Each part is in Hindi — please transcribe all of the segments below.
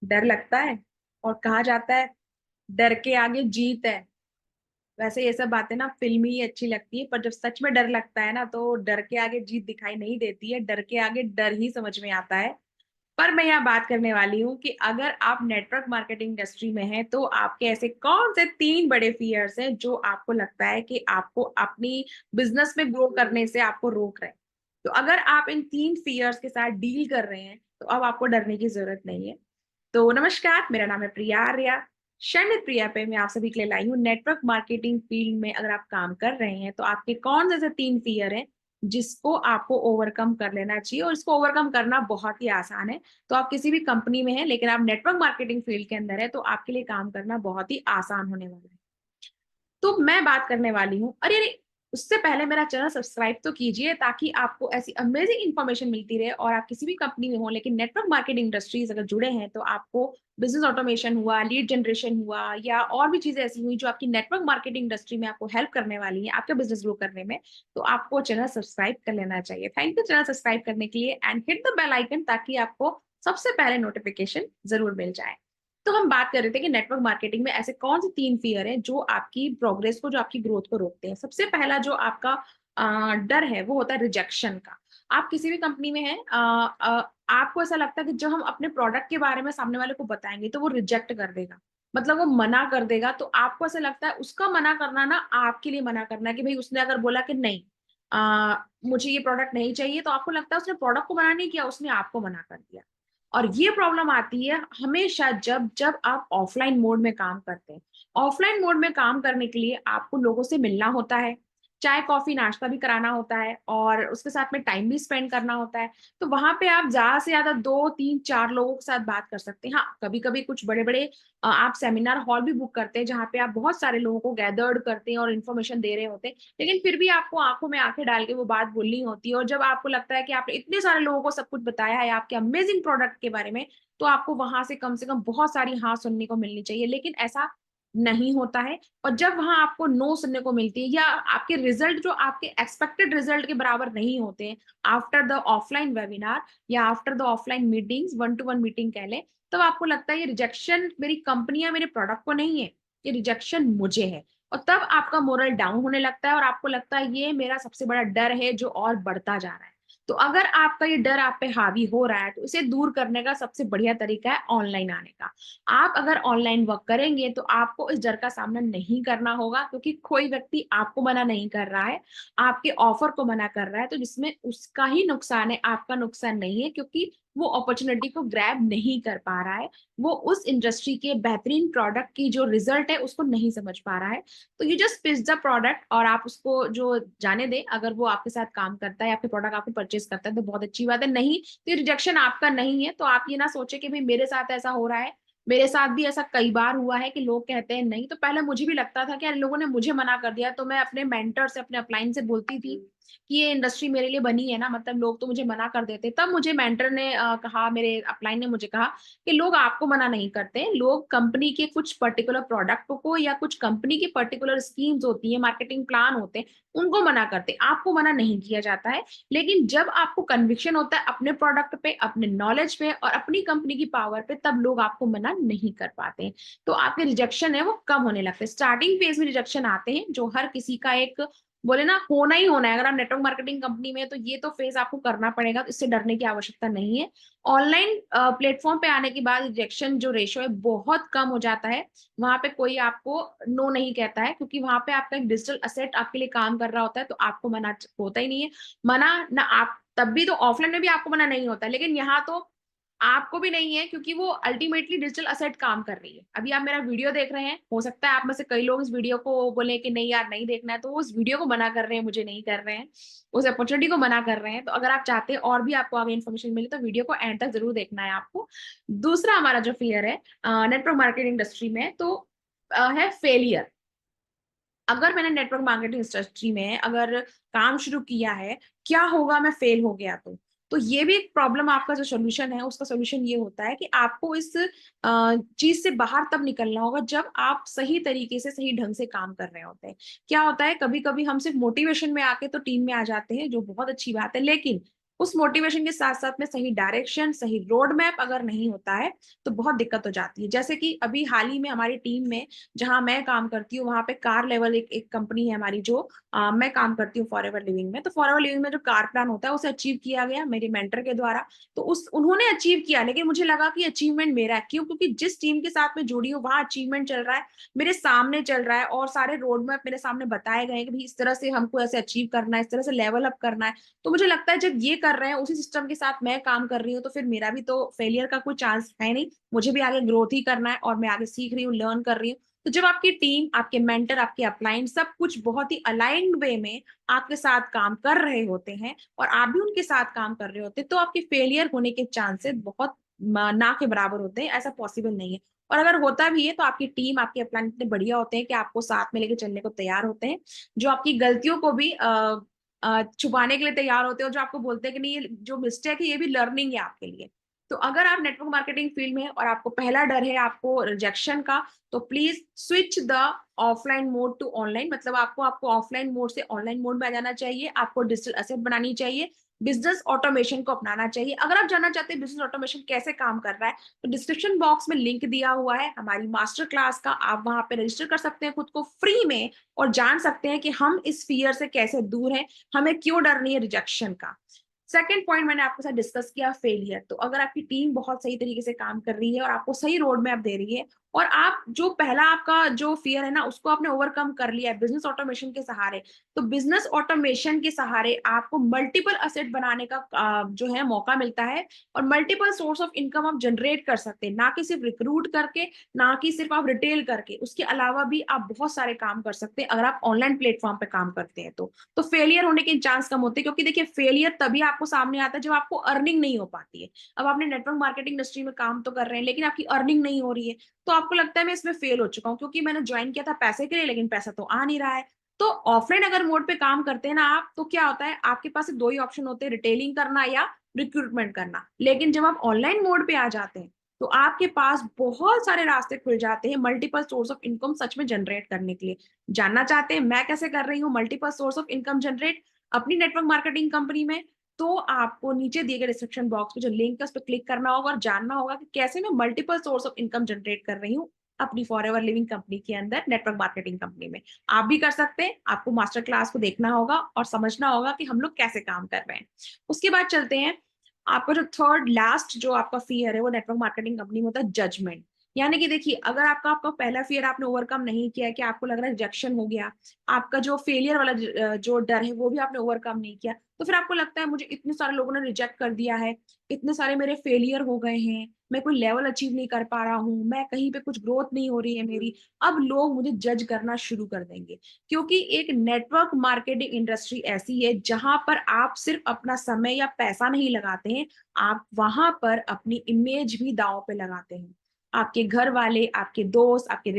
डर लगता है। और कहा जाता है डर के आगे जीत है। वैसे ये सब बातें ना फिल्मी ही अच्छी लगती है, पर जब सच में डर लगता है ना तो डर के आगे जीत दिखाई नहीं देती है, डर के आगे डर ही समझ में आता है। पर मैं यहाँ बात करने वाली हूँ कि अगर आप नेटवर्क मार्केटिंग इंडस्ट्री में हैं तो आपके ऐसे कौन से 3 बड़े फियर्स हैं जो आपको लगता है कि आपको अपनी बिज़नेस में ग्रो करने से आपको रोक रहे हैं? तो अगर आप इन 3 फियर्स के साथ डील कर रहे हैं, तो अब आपको डरने की ज़रूरत नहीं है। तो नमस्कार, मेरा नाम है प्रिया आर्या। क्षणिक प्रिया पे मैं आप सभी के लिए लाई हूँ नेटवर्क मार्केटिंग फील्ड में अगर आप काम कर रहे हैं, तो आपके कौन से ऐसे 3 फियर हैं, जिसको आपको ओवरकम कर लेना चाहिए और इसको ओवरकम करना बहुत ही आसान है। तो आप किसी भी कंपनी में हैं, लेकिन आप नेटवर्क मार्केटिंग फील्ड के अंदर हैं, तो आपके लिए काम करना बहुत ही आसान होने वाला है। तो मैं बात करने वाली हूँ अरे, अरे! उससे पहले मेरा चैनल सब्सक्राइब तो कीजिए ताकि आपको ऐसी अमेज़िंग इन्फॉर्मेशन मिलती रहे और आप किसी भी कंपनी में हो लेकिन नेटवर्क मार्केटिंग इंडस्ट्रीज़ अगर जुड़े हैं, तो आपको बिज़नेस ऑटोमेशन हुआ, लीड जनरेशन हुआ या और भी चीज़ें ऐसी हुई जो आपकी नेटवर्क मार्केटिंग इंडस्ट्री में आपको हेल्प करने वाली हैं, आपका बिज़नेस ग्रो करने में, तो आपको चैनल सब्सक्राइब कर लेना चाहिए। थैंक यू चैनल सब्सक्राइब करने के लिए and hit the bell icon ताकि आपको सबसे पहले नोटिफ़िकेशन ज़रूर मिल जाए। तो हम बात कर रहे थे कि नेटवर्क मार्केटिंग में ऐसे कौन से 3 फ़ियर हैं जो आपकी प्रोग्रेस को, जो आपकी ग्रोथ को रोकते हैं। सबसे पहला जो आपका डर है वो होता है रिजेक्शन का। आप किसी भी कंपनी में हैं आपको ऐसा लगता है कि जब हम अपने प्रोडक्ट के बारे में सामने वाले को बताएँगे तो वो रिजेक्ट कर देगा। मतलब वो मना कर देगा, तो आपको ऐसा लगता है उसका मना करना ना आपके लिए मना करना है कि भई उसने अगर बोला कि नहीं मुझे ये प्रोडक्ट नहीं चाहिए, तो आपको लगता है उसने प्रोडक्ट को मना नहीं किया, उसने आपको मना कर दिया। और ये प्रॉब्लम आती है हमेशा जब जब आप ऑफलाइन मोड में काम करते हैं। ऑफलाइन मोड में काम करने के लिए आपको लोगों से मिलना होता है, चाय, कॉफ़ी, नाश्ता भी कराना होता है और उसके साथ में टाइम भी स्पेंड करना होता है। तो वहाँ पे आप ज़्यादा से ज़्यादा 2, 3, 4 लोगों के साथ बात कर सकते हैं। हाँ, कभी-कभी कुछ बड़े-बड़े आप सेमिनार हॉल भी बुक करते हैं, जहाँ पे आप बहुत सारे लोगों को गैदर्ड करते हैं और इन्फॉर्मेशन दे रहे होते हैं। लेकिन फिर भी आपको आँखों में आँखें डाल के वो बात बोलनी होती है और जब आपको लगता है कि आपने इतने सारे लोगों को सब कुछ बताया है आपके अमेज़िंग प्रोडक्ट के बारे में, तो आपको वहाँ से कम बहुत सारी हाँ सुनने को मिलनी चाहिए। लेकिन ऐसा नहीं होता है और जब वहाँ आपको नो सुनने को मिलती है या आपके रिज़ल्ट जो आपके एक्सपेक्टेड रिज़ल्ट के बराबर नहीं होते हैं, आफ्टर द ऑफलाइन वेबिनार या after the offline meetings, one two one meeting कह लें, तब आपको लगता है ये रिजेक्शन मेरी कंपनी या मेरे प्रोडक्ट को नहीं है, ये रिजेक्शन मुझे है। और तब आपका मोरल डाउन होने लगता है और आपको लगता है ये मेरा सबसे बड़ा डर है जो और बढ़ता जा रहा है। तो अगर आपका ये डर आप पे हावी हो रहा है, तो इसे दूर करने का सबसे बढ़िया तरीका है ऑनलाइन आने का। आप अगर ऑनलाइन वर्क करेंगे, तो आपको इस डर का सामना नहीं करना होगा क्योंकि कोई व्यक्ति आपको मना नहीं कर रहा है, आपके ऑफर को मना कर रहा है, तो जिसमें उसका ही नुकसान है, आपका नुकसान नहीं है क्योंकि वो अपॉर्च्युनिटी को ग्रैब नहीं कर पा रहा है। वो उस इंडस्ट्री के बेहतरीन प्रोडक्ट की जो रिज़ल्ट है, उसको नहीं समझ पा रहा है। तो you just pitch the product और आप उसको जो जाने दें, अगर वो आपके साथ काम करता है, आपके प्रोडक्ट आपको परचेज़ करता है तो बहुत अच्छी बात है, नहीं तो ये रिजेक्शन आपका नहीं है। तो आप ये ना सोचें कि भई मेरे साथ ऐसा हो रहा है, मेरे साथ भी ऐसा कई बार हुआ है कि लोग कहते हैं नहीं, तो पहले मुझे भी लगता था कि यार लोगों ने मुझे मना कर दिया, तो मैं अपने मेंटर से, अपने अपलाइन से बोलती थी कि ये इंडस्ट्री मेरे लिए बनी है ना, मतलब लोग तो मुझे मना कर देते। तब मुझे मेंटर ने कहा, मेरे अपलाइन ने मुझे कहा कि लोग आपको मना नहीं करते, लोग कंपनी के कुछ पर्टिकुलर प्रोडक्ट को या कुछ कंपनी की पर्टिकुलर स्कीम्स होती है, मार्केटिंग प्लान होते हैं, उनको मना करते हैं, आपको मना नहीं किया जाता है। लेकिन जब आपको कन्विक्शन होता है अपने प्रोडक्ट पे, अपने नॉलेज पे और अपनी कंपनी की पावर पे, तब लोग आपको मना नहीं कर पाते हैं। तो आपके रिजेक्शन है वो कम होने लगते हैं। स्टार्टिंग फेज़ में रिजेक्शन आते हैं, जो हर किसी का एक बोले ना होना ही होना है। अगर आप नेटवर्क मार्केटिंग कंपनी में हैं, तो ये तो फेज़ आपको करना पड़ेगा, तो इससे डरने की आवश्यकता नहीं है। ऑनलाइन प्लेटफ़ॉर्म पे आने के बाद रिजेक्शन जो रेशियो है बहुत कम हो जाता है। वहाँ पे कोई आपको नो नहीं कहता है क्योंकि वहाँ पे आपका एक डिजिटल एसेट आपके लिए काम कर रहा होता है, तो आपको मना होता ही नहीं है। मना ना आप तब भी तो ऑफलाइन में भी आपको मना नहीं होता है, लेकिन यहाँ तो आपको भी नहीं है क्योंकि वो अल्टीमेटली डिजिटल एसेट काम कर रही है। अभी आप मेरा वीडियो देख रहे हैं, हो सकता है आप में से कई लोग इस वीडियो को बोले कि नहीं यार नहीं देखना है, तो वो उस वीडियो को मना कर रहे हैं, मुझे नहीं कर रहे हैं, उस अपॉर्च्युनिटी को मना कर रहे हैं। तो अगर आप चाहते हैं और भी आपको आगे इन्फॉर्मेशन मिले, तो वीडियो को एंड तक ज़रूर देखना है आपको। दूसरा हमारा जो फ़ियर है नेटवर्क मार्केटिंग इंडस्ट्री में तो है फेलियर। अगर मैंने नेटवर्क मार्केटिंग इंडस्ट्री में अगर काम शुरू किया है, क्या होगा मैं फेल हो गया तो? तो ये भी एक प्रॉब्लम आपका जो सॉल्यूशन है, उसका सॉल्यूशन ये होता है कि आपको इस चीज़ से बाहर तब निकलना होगा जब आप सही तरीके से, सही ढंग से काम कर रहे होते हैं। क्या होता है कभी-कभी हम सिर्फ मोटिवेशन में आके तो टीम में आ जाते हैं, जो बहुत अच्छी बात है, लेकिन उस मोटिवेशन के साथ साथ में सही डायरेक्शन, सही रोड मैप अगर नहीं होता है तो बहुत दिक्कत हो जाती है। जैसे कि अभी हाल ही में हमारी टीम में जहां मैं काम करती हूँ वहां पे कार लेवल एक कंपनी है हमारी, जो मैं काम करती हूँ फॉरएवर लिविंग में। तो फॉरएवर लिविंग में जो कार प्लान होता है उसे अचीव किया गया मेरे मेंटर के द्वारा। तो उस उन्होंने अचीव किया, लेकिन मुझे लगा कि अचीवमेंट मेरा है। क्यों? क्योंकि जिस टीम के साथ मैं जुड़ी हूँ वहां अचीवमेंट चल रहा है, मेरे सामने चल रहा है, और सारे रोड मैप मेरे सामने बताए गए हैं कि भाई इस तरह से हमको ऐसे अचीव करना है, इस तरह से लेवल अप करना है। तो मुझे लगता है जब ये कर रहे हैं, उसी सिस्टम के साथ मैं काम कर रही हूँ, तो फिर मेरा भी तो फेलियर का कोई चांस है नहीं। मुझे भी आगे ग्रोथ ही करना है और मैं आगे सीख रही हूँ, लर्न कर रही हूँ। तो जब आपकी टीम, आपके मेंटर, आपके अपलाइन सब कुछ बहुत ही अलाइंड वे में आपके साथ काम कर रहे होते हैं और आप भी उनके साथ काम कर रहे होते हैं, तो आपके फेलियर होने के चांसेस बहुत ना के बराबर होते हैं। ऐसा पॉसिबल नहीं है। और अगर होता भी है तो आपकी टीम, आपके अपलाइन इतने बढ़िया होते हैं कि आपको साथ में लेके चलने को तैयार होते हैं, जो आपकी गलतियों को भी छुपाने के लिए तैयार होते हो, जो आपको बोलते हैं कि नहीं ये जो मिस्टेक है ये भी लर्निंग है आपके लिए। तो अगर आप नेटवर्क मार्केटिंग फील्ड में हैं और आपको पहला डर है आपको रिजेक्शन का, तो please switch the offline mode to online. मतलब आपको आपको ऑफलाइन मोड से ऑनलाइन मोड में आ जाना चाहिए। आपको डिजिटल एसेट बनानी चाहिए, बिजनेस ऑटोमेशन को अपनाना चाहिए। अगर आप जानना चाहते हैं बिजनेस ऑटोमेशन कैसे काम कर रहा है, तो डिस्क्रिप्शन बॉक्स में लिंक दिया हुआ है हमारी मास्टर क्लास का, आप वहां पे रजिस्टर कर सकते हैं खुद को फ्री में और जान सकते हैं कि हम इस फियर से कैसे दूर हैं, हमें क्यों डर नहीं है रिजेक्शन का। सेकेंड पॉइंट मैंने आपके साथ डिस्कस किया फेलियर। तो अगर आपकी टीम बहुत सही तरीके से काम कर रही है और आपको सही रोड मैप दे रही है, और आप जो पहला आपका जो फियर है ना उसको आपने ओवरकम कर लिया है बिजनेस ऑटोमेशन के सहारे, तो बिजनेस ऑटोमेशन के सहारे आपको मल्टीपल असेट बनाने का जो है मौका मिलता है, और मल्टीपल सोर्स ऑफ इनकम आप जनरेट कर सकते हैं, ना कि सिर्फ रिक्रूट करके, ना कि सिर्फ आप रिटेल करके। उसके अलावा भी आप बहुत सारे काम कर सकते हैं अगर आप ऑनलाइन प्लेटफॉर्म पे काम करते हैं तो फेलियर होने के चांस कम होते हैं। क्योंकि देखिए फेलियर तभी आपको सामने आता है जब आपको अर्निंग नहीं हो पाती है। अब आपने नेटवर्क मार्केटिंग इंडस्ट्री में काम तो कर रहे हैं लेकिन आपकी अर्निंग नहीं हो रही है, तो आपको लगता है मैं इसमें फेल हो चुका हूँ, क्योंकि मैंने ज्वाइन किया था पैसे के लिए लेकिन पैसा तो आ नहीं रहा है। तो ऑफलाइन अगर मोड पे काम करते हैं ना आप, तो क्या होता है आपके पास दो ही ऑप्शन होते हैं, रिटेलिंग करना या रिक्रूटमेंट करना। लेकिन जब आप ऑनलाइन मोड पे आ जाते हैं तो आपके पास बहुत सारे रास्ते खुल जाते हैं मल्टीपल सोर्स ऑफ इनकम सच में जनरेट करने के लिए। जानना चाहते हैं मैं कैसे कर रही हूँ multiple source of income generate अपनी नेटवर्क मार्केटिंग कंपनी में? तो आपको नीचे दिए गए डिस्क्रिप्शन बॉक्स में जो लिंक है उस पर क्लिक करना होगा और जानना होगा कि कैसे मैं multiple source of income generate कर रही हूँ अपनी फॉरएवर लिविंग कंपनी के अंदर, नेटवर्क मार्केटिंग कंपनी में। आप भी कर सकते हैं। आपको मास्टर क्लास को देखना होगा और समझना होगा कि हम लोग कैसे काम कर रहे हैं। उसके बाद चलते हैं, आपका जो थर्ड लास्ट जो आपका फियर है वो नेटवर्क मार्केटिंग कंपनी में होता है जजमेंट। यानी कि देखिए अगर आपका आपका पहला फियर आपने ओवरकम नहीं किया कि आपको लग रहा है रिजेक्शन हो गया, आपका जो फेलियर वाला जो डर है वो भी आपने ओवरकम नहीं किया, तो फिर आपको लगता है मुझे इतने सारे लोगों ने रिजेक्ट कर दिया है, इतने सारे मेरे फेलियर हो गए हैं, मैं कोई लेवल अचीव नहीं कर पा रहा हूँ, मैं कहीं पे कुछ ग्रोथ नहीं हो रही है मेरी, अब लोग मुझे जज करना शुरू कर देंगे। क्योंकि एक नेटवर्क मार्केटिंग इंडस्ट्री ऐसी है जहां पर आप सिर्फ अपना समय या पैसा नहीं लगाते हैं, आप वहां पर अपनी इमेज भी दांव पे लगाते हैं। आपके घर वाले, आपके दोस्त, आपके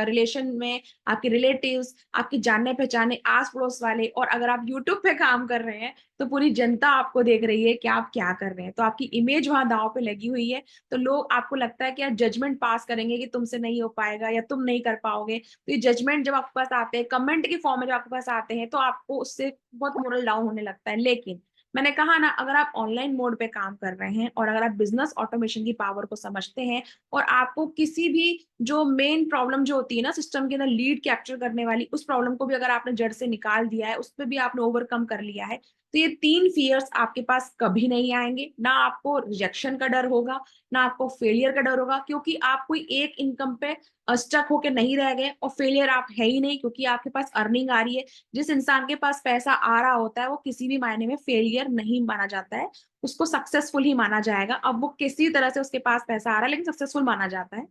रिलेशन में आपके रिलेटिव्स, आपके जानने पहचाने आस पड़ोस वाले, और अगर आप यूट्यूब पे काम कर रहे हैं तो पूरी जनता आपको देख रही है कि आप क्या कर रहे हैं, तो आपकी इमेज वहां दांव पे लगी हुई है। तो लोग आपको लगता है कि यार जजमेंट पास करेंगे कि तुमसे नहीं हो पाएगा या तुम नहीं कर पाओगे। तो ये जजमेंट जब आपके पास आते हैं, कमेंट के फॉर्म में जब आपके पास आते हैं, तो आपको उससे बहुत मोरल डाउन होने लगता है। लेकिन मैंने कहा ना, अगर आप ऑनलाइन मोड पे काम कर रहे हैं और अगर आप बिजनेस ऑटोमेशन की पावर को समझते हैं, और आपको किसी भी जो मेन प्रॉब्लम जो होती है ना सिस्टम के अंदर लीड कैप्चर करने वाली, उस प्रॉब्लम को भी अगर आपने जड़ से निकाल दिया है, उस पर भी आपने ओवरकम कर लिया है, तो ये तीन फियर्स आपके पास कभी नहीं आएंगे। ना आपको रिजेक्शन का डर होगा, ना आपको फेलियर का डर होगा, क्योंकि आप कोई एक इनकम पे स्टक होके नहीं रह गए, और फेलियर आप है ही नहीं क्योंकि आपके पास अर्निंग आ रही है। जिस इंसान के पास पैसा आ रहा होता है वो किसी भी मायने में फेलियर नहीं माना जाता है, उसको सक्सेसफुल ही माना जाएगा। अब वो किसी तरह से उसके पास पैसा आ रहा है लेकिन सक्सेसफुल माना जाता है।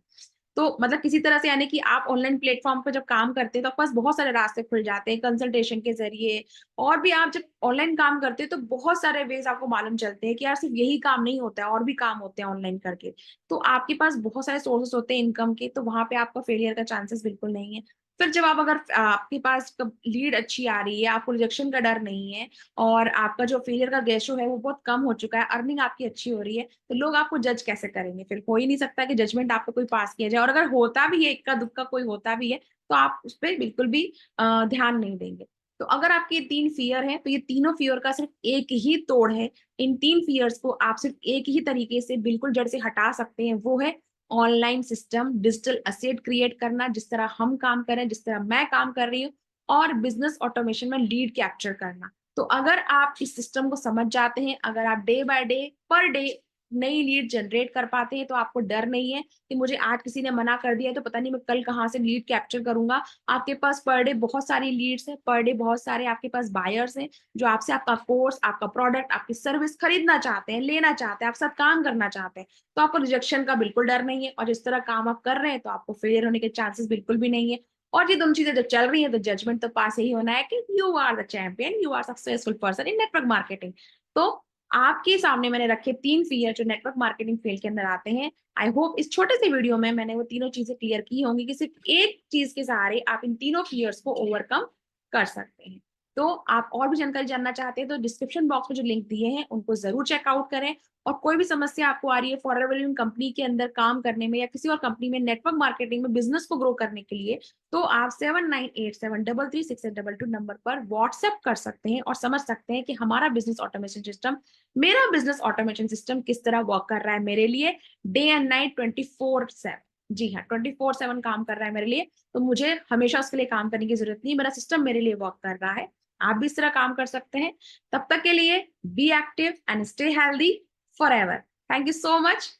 तो मतलब किसी तरह से, यानी कि आप ऑनलाइन प्लेटफॉर्म पर जब काम करते हैं तो आपके पास बहुत सारे रास्ते खुल जाते हैं कंसल्टेशन के जरिए। और भी आप जब ऑनलाइन काम करते हैं तो बहुत सारे वेज आपको मालूम चलते हैं कि यार सिर्फ यही काम नहीं होता है, और भी काम होते हैं ऑनलाइन करके। तो आपके पास बहुत सारे सोर्सेस होते हैं इनकम के, तो वहां पे आपका फेलियर का चांसेस बिल्कुल नहीं है। फिर जब आप, अगर आपके पास लीड अच्छी आ रही है, आपको रिजेक्शन का डर नहीं है, और आपका जो फेलियर का रेशो है वो बहुत कम हो चुका है, अर्निंग आपकी अच्छी हो रही है, तो लोग आपको जज कैसे करेंगे? फिर हो ही नहीं सकता कि जजमेंट आपको कोई पास किया जाए। और अगर होता भी है, इक्का दुक्का कोई होता भी है, तो आप उस पर बिल्कुल भी ध्यान नहीं देंगे। तो अगर आपके ये 3 फियर हैं, तो ये तीनों फियर का सिर्फ एक ही तोड़ है। इन 3 फियर्स को आप सिर्फ एक ही तरीके से बिल्कुल जड़ से हटा सकते हैं, वो है online system, digital asset create करना, जिस तरह हम काम कर रहे हैं, जिस तरह मैं काम कर रही हूँ, और बिजनेस ऑटोमेशन में लीड कैप्चर करना। तो अगर आप इस सिस्टम को समझ जाते हैं, अगर आप day by day, per day नई लीड जनरेट कर पाते हैं, तो आपको डर नहीं है कि मुझे आज किसी ने मना कर दिया है, तो पता नहीं मैं कल कहाँ से लीड कैप्चर करूंगा। आपके पास पर डे बहुत सारी लीड्स हैं, पर डे बहुत सारे आपके पास बायर्स हैं जो आपसे आपका कोर्स, आपका प्रोडक्ट, आपकी सर्विस खरीदना चाहते हैं, लेना चाहते हैं, आपके साथ काम करना चाहते हैं। तो आपको रिजेक्शन का बिल्कुल डर नहीं है, और जिस तरह काम आप कर रहे हैं तो आपको फेलियर होने के चांसेस बिल्कुल भी नहीं है। और ये दोनों चीजें जब चल रही है तो जजमेंट तो पास यही होना है कि you are the champion, you are successful person in network marketing. तो आपके सामने मैंने रखे 3 फियर जो नेटवर्क मार्केटिंग फील्ड के अंदर आते हैं। आई होप इस छोटे से वीडियो में मैंने वो तीनों चीजें क्लियर की होंगी कि सिर्फ एक चीज के सहारे आप इन तीनों फियर्स को ओवरकम कर सकते हैं। तो आप और भी जानकारी जानना चाहते हैं तो डिस्क्रिप्शन बॉक्स में जो लिंक दिए हैं उनको जरूर चेकआउट करें। और कोई भी समस्या आपको आ रही है फॉरएवर कंपनी के अंदर काम करने में या किसी और कंपनी में नेटवर्क मार्केटिंग में बिजनेस को ग्रो करने के लिए, तो आप 7987336822 नंबर पर व्हाट्सएप कर सकते हैं और समझ सकते हैं कि हमारा बिजनेस ऑटोमेशन सिस्टम, मेरा बिजनेस ऑटोमेशन सिस्टम किस तरह वर्क कर रहा है मेरे लिए डे एंड नाइट 24/7। जी हाँ, 24/7 काम कर रहा है मेरे लिए। तो मुझे हमेशा उसके लिए काम करने की जरूरत नहीं, मेरा सिस्टम मेरे लिए वर्क कर रहा है। आप भी इस तरह काम कर सकते हैं। तब तक के लिए be active and stay healthy for ever. Thank you so much.